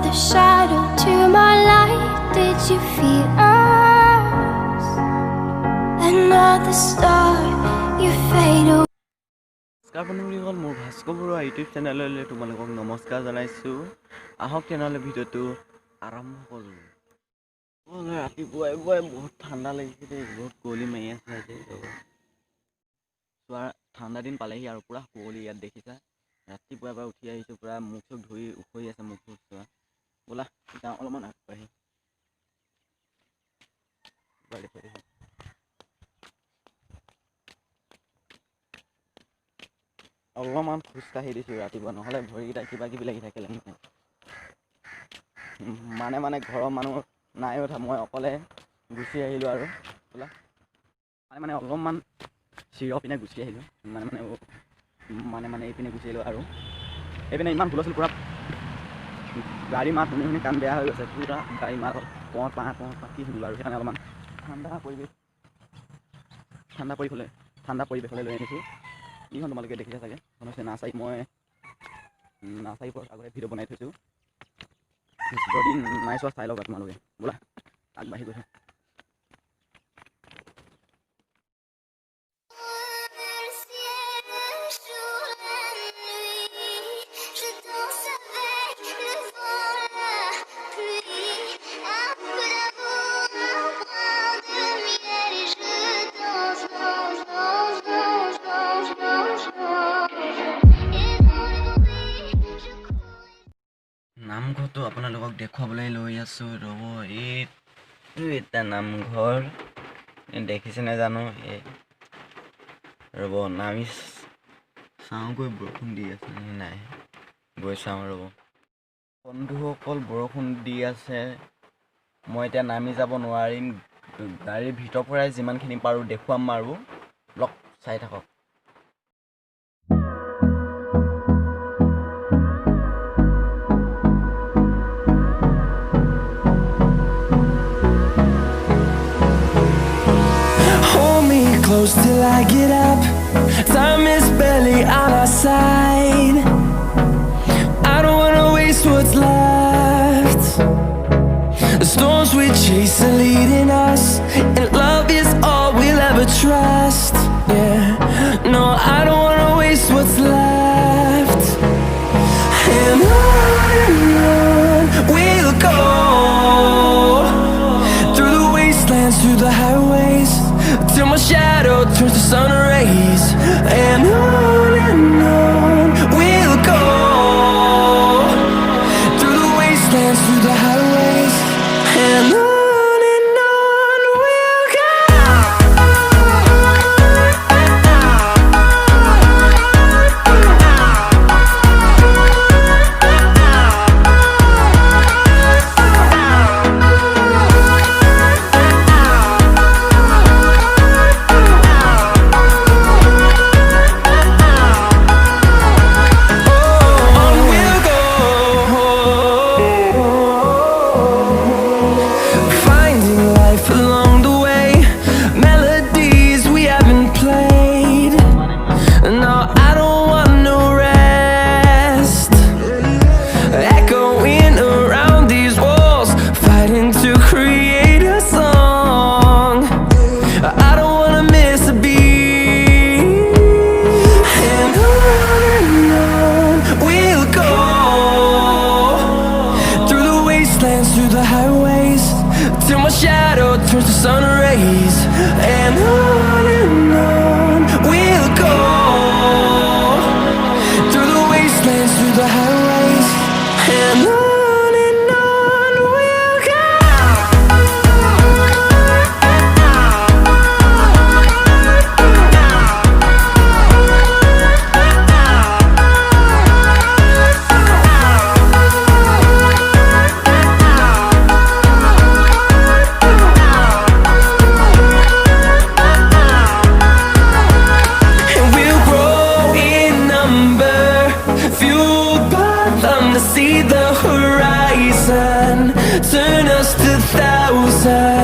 The shadow to my light, did you feel us? Another star, you fade away. নমস্কাৰ বন্ধুসকল, মোৰ Bhaskar Baruah YouTube চেনেললৈ তোমালোকক নমস্কাৰ জনাইছোঁ। আহক তেনেহ'লে ভিডিঅ'টো আৰম্ভ কৰোঁ। ৰাতিপুৱাই বহুত ঠাণ্ডা লাগিছে দেই, বহুত কুঁৱলী মাৰি আছে আজি। চোৱা ঠাণ্ডা দিন পালেহি আৰু পূৰা কুঁৱলী ইয়াত দেখিছা। ৰাতিপুৱাৰ পৰা উঠি আহিছোঁ, পূৰা মুখ চুখ ধুই উখৰি আছে মুখ চুখ চোৱা। ব'লা যাওঁ অলপমান আগবাঢ়ি অলপমান খোজকাঢ়ি দিছোঁ ৰাতিপুৱা, নহ'লে ভৰিকেইটা কিবা কিবি লাগি থাকিলে মানে ঘৰৰ মানুহ নাই উঠা, মই অকলে গুচি আহিলোঁ আৰু ব'লা মানে অলপমান চিৰৰ পিনে গুচি আহিলোঁ, মানে এইপিনে গুচি আহিলোঁ আৰু এইপিনে ইমান হুলস্থুল, পূৰা গাড়ী মাত শুনি শুনি কাণ বেয়া হৈ গৈছে, পূৰা গাড়ী মাত পাহ কি শুনিলোঁ আৰু সেইকাৰণে অলপমান ঠাণ্ডা পৰিৱেশলৈ লৈ আনিছোঁ। এইখন তোমালোকে দেখিছা চাগে, এখন হৈছে নাৰ্চাৰী। মই নাৰ্চাৰীৰ ওপৰত আগতে ভিডিঅ' বনাই থৈছোঁ, যদি নাই চোৱা চাই ল'বা তোমালোকে। ব'লা আগবাঢ়ি গৈছোঁ। নামঘৰটো আপোনালোকক দেখুৱাবলৈ লৈ আছোঁ, ৰ'ব। এইটো এটা নামঘৰ, দেখিছে নাজানো। ৰ'ব নামি চাওঁগৈ, বৰষুণ দি আছে নে নাই, গৈ চাওঁ ৰ'ব। বন্ধুসকল বৰষুণ দি আছে, মই এতিয়া নামি যাব নোৱাৰিম। গাড়ীৰ ভিতৰৰ পৰাই যিমানখিনি পাৰোঁ দেখুৱাম আৰু ব্লগ চাই থাকক। Close till I get up, time is barely on our side. I don't wanna waste what's left. The storms we chase are leading us, and love is all we'll ever trust. Yeah, no, I don't wanna waste what's left. And on we'll go, through the wastelands, through the highways, till my shadow turns to sun rays. And on we'll go, through the wastelands, through the highways. And on we'll go. Through the highways, till my shadow turns to sun rays. And on we'll go, through the wastelands, through the highways. And on we'll go. See the horizon, turn us to thousands.